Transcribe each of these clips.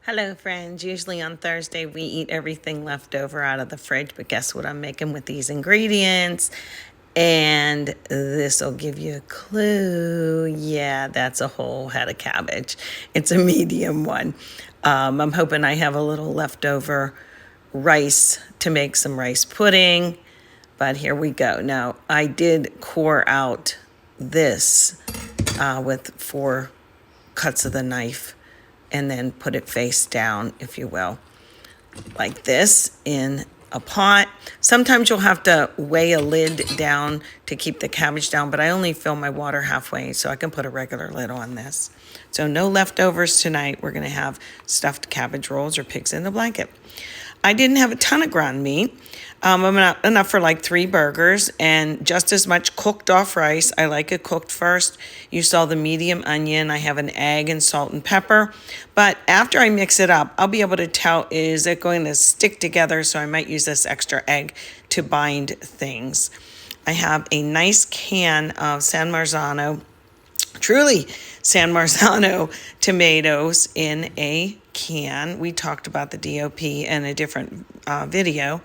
Hello, friends. Usually on Thursday, we eat everything left over out of the fridge, but guess what I'm making with these ingredients? And this will give you a clue. Yeah, that's a whole head of cabbage. It's a medium one. I'm hoping I have a little leftover rice to make some rice pudding, but here we go. Now, I did core out this with 4 cuts of the knife and then put it face down, if you will, like this in a pot. Sometimes you'll have to weigh a lid down to keep the cabbage down, but I only fill my water halfway, so I can put a regular lid on this. So no leftovers tonight. We're gonna have stuffed cabbage rolls or pigs in the blanket. I didn't have a ton of ground meat. Enough for like 3 burgers and just as much cooked off rice. I like it cooked first. You saw the medium onion. I have an egg and salt and pepper. But after I mix it up, I'll be able to tell, is it going to stick together? So I might use this extra egg to bind things. I have a nice can of San Marzano, truly San Marzano tomatoes in a can. We talked about the DOP in a different video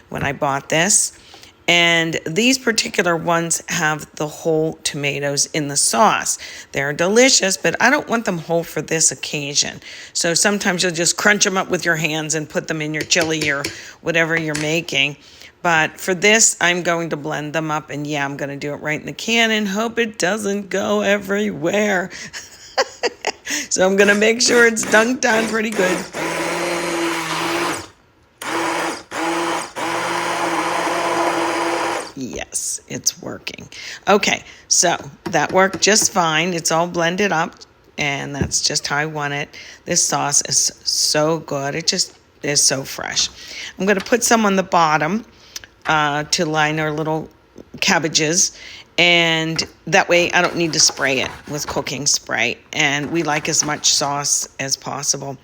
when I bought this. And these particular ones have the whole tomatoes in the sauce. They're delicious, but I don't want them whole for this occasion. So sometimes you'll just crunch them up with your hands and put them in your chili or whatever you're making. But for this, I'm going to blend them up. And yeah, I'm going to do it right in the can and hope it doesn't go everywhere. So I'm going to make sure it's dunked on pretty good. Yes, it's working. Okay, so that worked just fine. It's all blended up, and that's just how I want it. This sauce is so good. It just is so fresh. I'm going to put some on the bottom to line our little cabbages, and that way I don't need to spray it with cooking spray, and we like as much sauce as possible.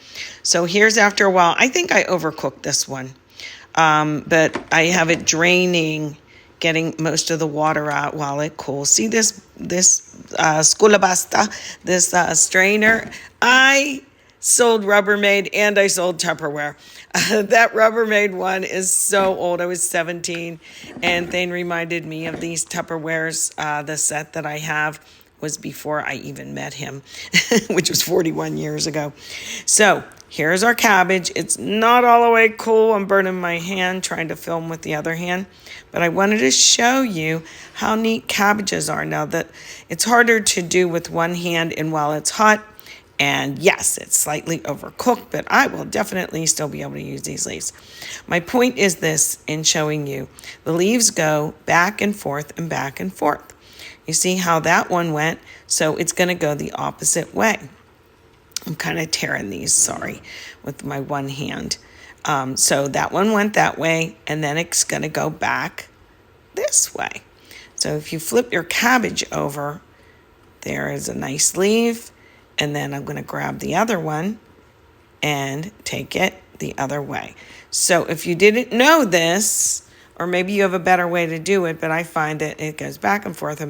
So here's after a while. I think I overcooked this one, but I have it draining, getting most of the water out while it cools. See this sculabasta, this strainer? I sold Rubbermaid and I sold Tupperware. That Rubbermaid one is so old. I was 17, and Thane reminded me of these Tupperwares. The set that I have was before I even met him, which was 41 years ago. So here's our cabbage. It's not all the way cool. I'm burning my hand trying to film with the other hand, but I wanted to show you how neat cabbages are. Now that it's harder to do with one hand and while it's hot, and yes, it's slightly overcooked, but I will definitely still be able to use these leaves. My point is this in showing you, the leaves go back and forth and back and forth. You see how that one went? So it's going to go the opposite way. I'm kind of tearing these, sorry, with my one hand. So that one went that way, and then it's going to go back this way. So if you flip your cabbage over, there is a nice leaf. And then I'm going to grab the other one and take it the other way. So if you didn't know this, or maybe you have a better way to do it, but I find that it goes back and forth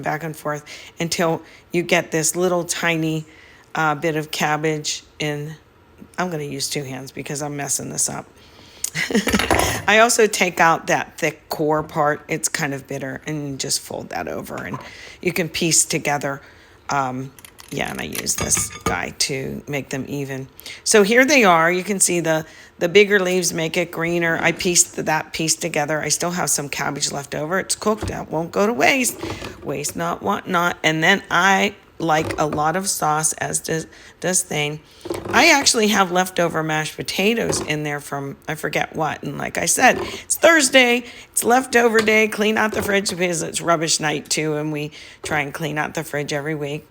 until you get this little tiny bit of cabbage in. I'm going to use 2 hands because I'm messing this up. I also take out that thick core part. It's kind of bitter, and just fold that over, and you can piece together. Yeah, and I use this guy to make them even. So here they are. You can see the bigger leaves make it greener. I pieced that piece together. I still have some cabbage left over. It's cooked. That won't go to waste. Waste not, want not. And then I like a lot of sauce, as does Thane. I actually have leftover mashed potatoes in there from I forget what. And like I said, it's Thursday. It's leftover day. Clean out the fridge because it's rubbish night too. And we try and clean out the fridge every week.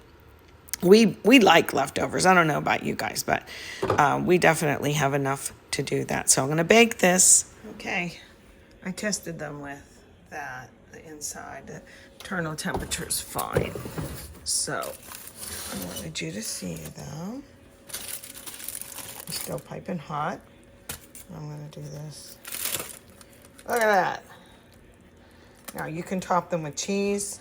We like leftovers. I don't know about you guys, but we definitely have enough to do that. So I'm going to bake this. Okay. I tested them with that, the inside. The internal temperature is fine. So I wanted you to see, though. It's still piping hot. I'm going to do this. Look at that. Now you can top them with cheese.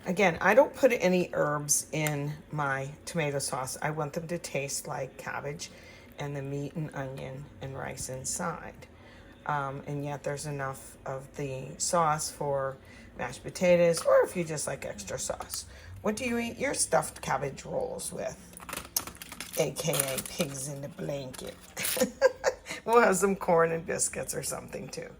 Again, I don't put any herbs in my tomato sauce. I want them to taste like cabbage and the meat and onion and rice inside. And yet there's enough of the sauce for mashed potatoes, or if you just like extra sauce. What do you eat your stuffed cabbage rolls with? AKA pigs in a blanket. We'll have some corn and biscuits or something too.